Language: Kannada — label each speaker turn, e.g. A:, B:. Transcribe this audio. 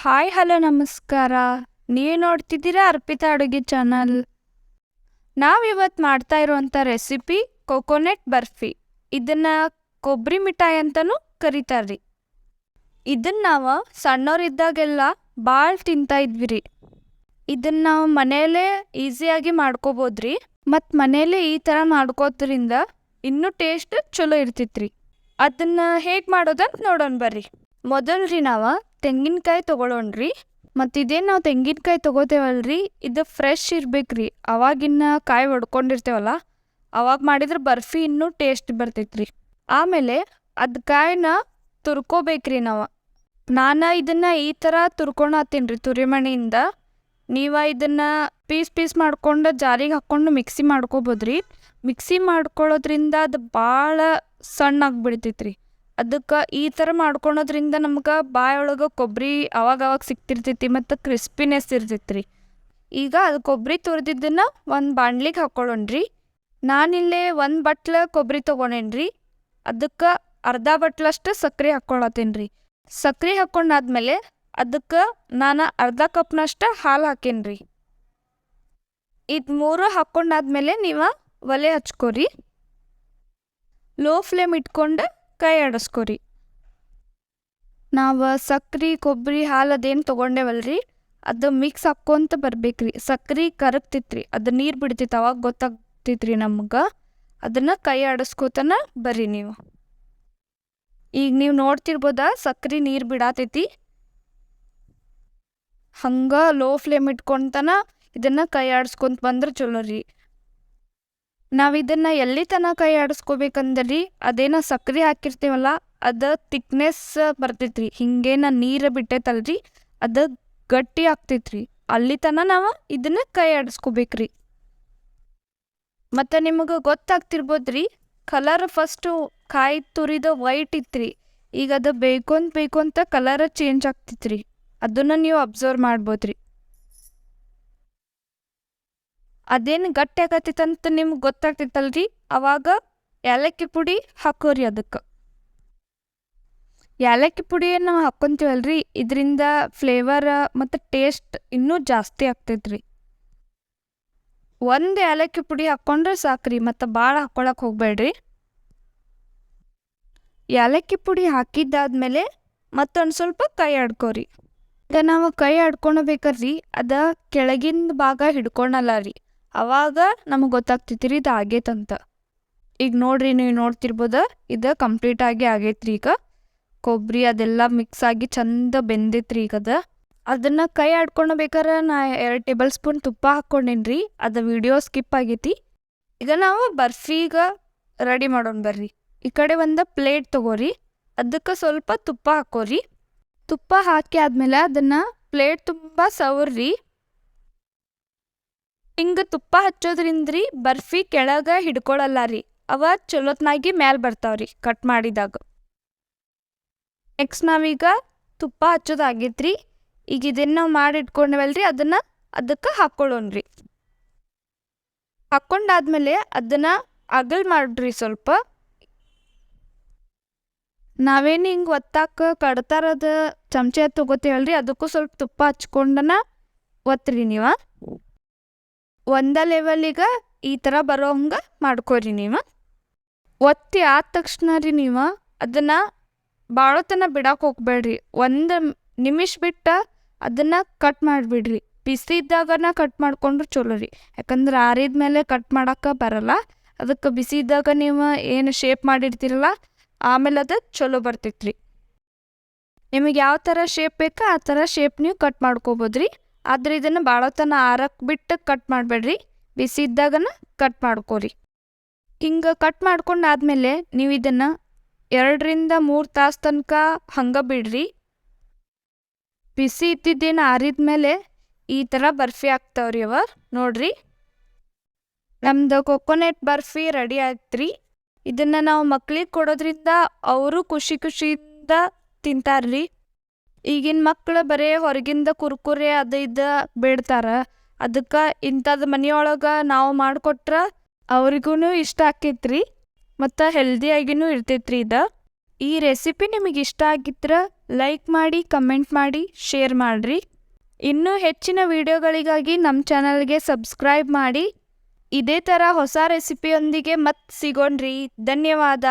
A: ಹಾಯ್ ಹಲೋ ನಮಸ್ಕಾರ. ನೀವು ನೋಡ್ತಿದ್ದೀರಾ ಅರ್ಪಿತಾ ಅಡುಗೆ ಚಾನಲ್. ನಾವಿವತ್ತು ಮಾಡ್ತಾ ಇರುವಂಥ ರೆಸಿಪಿ ಕೊಕೊನೆಟ್ ಬರ್ಫಿ. ಇದನ್ನು ಕೊಬ್ಬರಿ ಮಿಠಾಯಿ ಅಂತಲೂ ಕರೀತಾರ್ರಿ. ಇದನ್ನು ನಾವು ಸಣ್ಣವರಿದ್ದಾಗೆಲ್ಲ ಭಾಳ ತಿಂತಾ ಇದ್ವಿ ರೀ. ಇದನ್ನು ನಾವು ಮನೆಯಲ್ಲೇ ಈಸಿಯಾಗಿ ಮಾಡ್ಕೋಬೋದ್ರಿ. ಮತ್ತು ಮನೆಯಲ್ಲೇ ಈ ಥರ ಮಾಡ್ಕೋದ್ರಿಂದ ಇನ್ನೂ ಟೇಸ್ಟ್ ಚಲೋ ಇರ್ತಿತ್ತು ರೀ. ಅದನ್ನು ಹೇಗೆ ಮಾಡೋದಂತ ನೋಡೋಣ ಬರ್ರಿ. ಮೊದಲು ರೀ ನಾವು ತೆಂಗಿನಕಾಯಿ ತೊಗೊಳೋಣ್ರಿ. ಮತ್ತು ಇದೇನು ನಾವು ತೆಂಗಿನಕಾಯಿ ತೊಗೋತೇವಲ್ರಿ, ಇದು ಫ್ರೆಶ್ ಇರ್ಬೇಕು ರೀ. ಅವಾಗಿನ್ನ ಕಾಯಿ ಹೊಡ್ಕೊಂಡಿರ್ತೇವಲ್ಲ, ಅವಾಗ ಮಾಡಿದ್ರೆ ಬರ್ಫಿ ಇನ್ನೂ ಟೇಸ್ಟ್ ಬರ್ತೈತ್ರಿ. ಆಮೇಲೆ ಅದು ಕಾಯಿನ ತುರ್ಕೋಬೇಕ್ರಿ ನಾವು. ನಾನು ಇದನ್ನು ಈ ಥರ ತುರ್ಕೊಳತ್ತೀನಿ ರೀ ತುರಿಮಣಿಯಿಂದ. ನೀವು ಇದನ್ನು ಪೀಸ್ ಮಾಡ್ಕೊಂಡು ಜಾರಿಗೆ ಹಾಕ್ಕೊಂಡು ಮಿಕ್ಸಿ ಮಾಡ್ಕೊಬೋದ್ರಿ. ಮಿಕ್ಸಿ ಮಾಡ್ಕೊಳ್ಳೋದ್ರಿಂದ ಅದು ಭಾಳ ಸಣ್ಣ ಆಗಿಬಿಡ್ತೈತ್ರಿ. ಅದಕ್ಕೆ ಈ ಥರ ಮಾಡ್ಕೊಳೋದ್ರಿಂದ ನಮ್ಗೆ ಬಾಯೊಳಗೆ ಕೊಬ್ಬರಿ ಅವಾಗ ಸಿಕ್ತಿರ್ತೈತಿ ಮತ್ತು ಕ್ರಿಸ್ಪಿನೆಸ್ ಇರ್ತೈತ್ರಿ. ಈಗ ಅದು ಕೊಬ್ಬರಿ ತುರಿದಿದ್ದನ್ನು ಒಂದು ಬಾಣ್ಲಿಗೆ ಹಾಕ್ಕೊಳ್ಳೋಣ್ರಿ. ನಾನಿಲ್ಲೇ 1 ಬಟ್ಲು ಕೊಬ್ಬರಿ ತೊಗೊಂಡೇನ್ರಿ. ಅದಕ್ಕೆ ಅರ್ಧ ಬಟ್ಲಷ್ಟು ಸಕ್ಕರೆ ಹಾಕ್ಕೊಳತ್ತೀನಿ ರೀ. ಸಕ್ಕರೆ ಹಾಕ್ಕೊಂಡಾದ್ಮೇಲೆ ಅದಕ್ಕೆ ನಾನು ಅರ್ಧ ಕಪ್ನಷ್ಟು ಹಾಲು ಹಾಕೇನ್ರಿ. ಇದು 3 ಹಾಕ್ಕೊಂಡಾದ್ಮೇಲೆ ನೀವು ಒಲೆ ಹಚ್ಕೋರಿ. ಲೋ ಫ್ಲೇಮ್ ಇಟ್ಕೊಂಡು ಕೈ ಆಡಿಸ್ಕೊರಿ. ನಾವು ಸಕ್ರೆ ಕೊಬ್ಬರಿ ಹಾಲು ಅದೇನು ತೊಗೊಂಡೇವಲ್ರಿ, ಅದು ಮಿಕ್ಸ್ ಹಾಕ್ಕೊಂತ ಬರ್ಬೇಕ್ರಿ. ಸಕ್ರೆ ಕರಗ್ತಿತ್ರಿ, ಅದು ನೀರು ಬಿಡ್ತೈತೆ, ಅವಾಗ ಗೊತ್ತಾಗ್ತೈತ್ರಿ ನಮ್ಗೆ. ಅದನ್ನು ಕೈ ಆಡಿಸ್ಕೋತನ ಬರ್ರಿ ನೀವು. ಈಗ ನೀವು ನೋಡ್ತಿರ್ಬೋದ ಸಕ್ರೆ ನೀರು ಬಿಡಾತೈತಿ. ಹಂಗೆ ಲೋ ಫ್ಲೇಮ್ ಇಟ್ಕೊಂತನ ಇದನ್ನು ಕೈ ಆಡಿಸ್ಕೊಂತ ಬಂದ್ರೆ ಚಲೋ ರೀ. ನಾವು ಇದನ್ನು ಎಲ್ಲಿ ತನಕ ಕೈ ಆಡಿಸ್ಕೋಬೇಕಂದ್ರಿ, ಅದೇನೋ ಸಕ್ಕರೆ ಹಾಕಿರ್ತೀವಲ್ಲ ಅದು ತಿಕ್ನೆಸ್ ಬರ್ತೈತ್ರಿ. ಹಿಂಗೇನ ನೀರು ಬಿಟ್ಟೈತಲ್ರಿ, ಅದು ಗಟ್ಟಿ ಆಗ್ತೈತ್ರಿ. ಅಲ್ಲಿ ತನಕ ನಾವು ಇದನ್ನು ಕೈ ಆಡಿಸ್ಕೋಬೇಕ್ರಿ. ಮತ್ತು ನಿಮಗೆ ಗೊತ್ತಾಗ್ತಿರ್ಬೋದ್ರಿ, ಕಲರ್ ಫಸ್ಟು ಕಾಯಿ ತುರಿದ ವೈಟ್ ಇತ್ರಿ. ಈಗ ಅದು ಬೇಕೊಂತ ಕಲರ್ ಚೇಂಜ್ ಆಗ್ತೈತ್ರಿ. ಅದನ್ನು ನೀವು ಅಬ್ಸರ್ವ್ ಮಾಡ್ಬೋದ್ರಿ. ಅದೇನು ಗಟ್ಟಿ ಆಗತ್ತೈತಂತ ನಿಮ್ಗೆ ಗೊತ್ತಾಗ್ತೈತಲ್ರಿ, ಅವಾಗ ಏಲಕ್ಕಿ ಪುಡಿ ಹಾಕೋರಿ. ಅದಕ್ಕೆ ಏಲಕ್ಕಿ ಪುಡಿಯನ್ನು ನಾವು ಹಾಕ್ಕೊಂತೀವಲ್ರಿ, ಇದರಿಂದ ಫ್ಲೇವರ್ ಮತ್ತು ಟೇಸ್ಟ್ ಇನ್ನೂ ಜಾಸ್ತಿ ಆಗ್ತೈತ್ರಿ. 1 ಏಲಕ್ಕಿ ಪುಡಿ ಹಾಕ್ಕೊಂಡ್ರೆ ಸಾಕ್ರಿ, ಮತ್ತು ಭಾಳ ಹಾಕ್ಕೊಳಕ್ಕೆ ಹೋಗ್ಬೇಡ್ರಿ. ಏಲಕ್ಕಿ ಪುಡಿ ಹಾಕಿದ್ದಾದ್ಮೇಲೆ ಮತ್ತೊಂದು ಸ್ವಲ್ಪ ಕೈ ಆಡ್ಕೋರಿ. ಈಗ ನಾವು ಕೈ ಆಡ್ಕೊಳ್ಬೇಕ್ರಿ, ಅದು ಕೆಳಗಿನ ಭಾಗ ಹಿಡ್ಕೊಳಲ್ಲ ರೀ. ಅವಾಗ ನಮಗೆ ಗೊತ್ತಾಗ್ತೈತಿ ರೀ ಇದು ಆಗೈತಂತ. ಈಗ ನೋಡ್ರಿ, ನೀವು ನೋಡ್ತಿರ್ಬೋದ, ಇದು ಕಂಪ್ಲೀಟಾಗಿ ಆಗೈತ್ರಿ. ಈಗ ಕೊಬ್ಬರಿ ಅದೆಲ್ಲ ಮಿಕ್ಸ್ ಆಗಿ ಚಂದ ಬೆಂದೈತ್ರಿ. ಈಗ ಅದನ್ನು ಕೈ ಆಡ್ಕೊಳ್ಬೇಕಾರೆ ನಾ 2 ಟೇಬಲ್ ಸ್ಪೂನ್ ತುಪ್ಪ ಹಾಕ್ಕೊಂಡೇನ್ರಿ. ಅದು ವಿಡಿಯೋ ಸ್ಕಿಪ್ ಆಗೈತಿ. ಈಗ ನಾವು ಬರ್ಫಿಗೆ ರೆಡಿ ಮಾಡೋಣ ಬರ್ರಿ. ಈ ಕಡೆ ಒಂದು ಪ್ಲೇಟ್ ತೊಗೋರಿ, ಅದಕ್ಕೆ ಸ್ವಲ್ಪ ತುಪ್ಪ ಹಾಕೋರಿ. ತುಪ್ಪ ಹಾಕಿ ಆದ್ಮೇಲೆ ಅದನ್ನು ಪ್ಲೇಟ್ ತುಂಬ ಸವರ್ರಿ. ಹಿಂಗೆ ತುಪ್ಪ ಹಚ್ಚೋದ್ರಿಂದ್ರಿ ಬರ್ಫಿ ಕೆಳಗೆ ಹಿಡ್ಕೊಳಲ್ಲ ರೀ. ಅವ ಚಲೋತ್ನಾಗಿ ಮ್ಯಾಲೆ ಬರ್ತಾವ್ರಿ ಕಟ್ ಮಾಡಿದಾಗ. ನೆಕ್ಸ್ಟ್ ನಾವೀಗ ತುಪ್ಪ ಹಚ್ಚೋದಾಗೈತ್ರಿ. ಈಗ ಇದನ್ನು ನಾವು ಮಾಡಿ ಇಟ್ಕೊಂಡೇವಲ್ರಿ, ಅದನ್ನು ಅದಕ್ಕೆ ಹಾಕ್ಕೊಳ್ಳೋಣ್ರಿ. ಹಾಕ್ಕೊಂಡಾದ್ಮೇಲೆ ಅದನ್ನು ಅಗಲ್ ಮಾಡ್ರಿ ಸ್ವಲ್ಪ. ನಾವೇನು ಹಿಂಗೆ ಒತ್ತಾಕ ಕಡ್ತಾರದ ಚಮಚ ತೊಗೋತೇವಲ್ರಿ, ಅದಕ್ಕೂ ಸ್ವಲ್ಪ ತುಪ್ಪ ಹಚ್ಕೊಂಡನ ಒತ್ತಿರಿ ನೀವು. ಒಂದೇ ಲೆವೆಲಿಗೆ ಈ ಥರ ಬರೋ ಹಂಗೆ ಮಾಡ್ಕೊರಿ ನೀವು. ಒತ್ತಿ ಆದ ತಕ್ಷಣ ರೀ ನೀವು ಅದನ್ನು ಭಾಳತನ ಬಿಡಕ್ಕೆ ಹೋಗ್ಬೇಡ್ರಿ. 1 ನಿಮಿಷ ಬಿಟ್ಟು ಅದನ್ನು ಕಟ್ ಮಾಡಿಬಿಡ್ರಿ. ಬಿಸಿ ಇದ್ದಾಗನ ಕಟ್ ಮಾಡ್ಕೊಂಡ್ರೆ ಚಲೋ ರೀ. ಯಾಕಂದ್ರೆ ಆರಿದ ಮೇಲೆ ಕಟ್ ಮಾಡೋಕ್ಕೆ ಬರಲ್ಲ. ಅದಕ್ಕೆ ಬಿಸಿ ಇದ್ದಾಗ ನೀವು ಏನು ಶೇಪ್ ಮಾಡಿರ್ತೀರಲ್ಲ, ಆಮೇಲೆ ಅದು ಚಲೋ ಬರ್ತೈತ್ರಿ. ನಿಮಗೆ ಯಾವ ಥರ ಶೇಪ್ ಬೇಕೋ ಆ ಥರ ಶೇಪ್ ನೀವು ಕಟ್ ಮಾಡ್ಕೋಬೋದ್ರಿ. ಆದರೆ ಇದನ್ನು ಭಾಳತನ ಆರಕ್ಕೆ ಬಿಟ್ಟು ಕಟ್ ಮಾಡಬೇಡ್ರಿ, ಬಿಸಿ ಇದ್ದಾಗನ ಕಟ್ ಮಾಡ್ಕೋರಿ. ಹಿಂಗೆ ಕಟ್ ಮಾಡ್ಕೊಂಡಾದ್ಮೇಲೆ ನೀವು ಇದನ್ನು 2 ರಿಂದ 3 ತಾಸು ತನಕ ಹಂಗೆ ಬಿಡ್ರಿ. ಬಿಸಿ ಇದ್ದಿದ್ದೇನು ಆರಿದ ಮೇಲೆ ಈ ಥರ ಬರ್ಫಿ ಆಗ್ತಾವ್ರಿ ಅವ. ನೋಡ್ರಿ, ನಮ್ದು ಕೊಕೊನೆಟ್ ಬರ್ಫಿ ರೆಡಿ ಆಯ್ತು ರೀ. ಇದನ್ನು ನಾವು ಮಕ್ಳಿಗೆ ಕೊಡೋದ್ರಿಂದ ಅವರು ಖುಷಿಯಿಂದ ತಿಂತಾರ್ರಿ. ಈಗಿನ ಮಕ್ಳು ಬರೀ ಹೊರಗಿಂದ ಕುರ್ಕುರೆ ಅದು ಇದು ಬೇಡ್ತಾರೆ. ಅದಕ್ಕೆ ಇಂಥದ್ದು ಮನೆಯೊಳಗೆ ನಾವು ಮಾಡಿಕೊಟ್ರೆ ಅವ್ರಿಗೂ ಇಷ್ಟ ಆಕೈತ್ರಿ ಮತ್ತು ಹೆಲ್ದಿಯಾಗಿನೂ ಇರ್ತೈತ್ರಿ ಇದು. ಈ ರೆಸಿಪಿ ನಿಮಗೆ ಇಷ್ಟ ಆಗಿದ್ರೆ ಲೈಕ್ ಮಾಡಿ, ಕಮೆಂಟ್ ಮಾಡಿ, ಶೇರ್ ಮಾಡಿರಿ. ಇನ್ನೂ ಹೆಚ್ಚಿನ ವಿಡಿಯೋಗಳಿಗಾಗಿ ನಮ್ಮ ಚಾನಲ್ಗೆ ಸಬ್ಸ್ಕ್ರೈಬ್ ಮಾಡಿ. ಇದೇ ಥರ ಹೊಸ ರೆಸಿಪಿಯೊಂದಿಗೆ ಮತ್ತೆ ಸಿಗೋಣ್ರಿ. ಧನ್ಯವಾದ.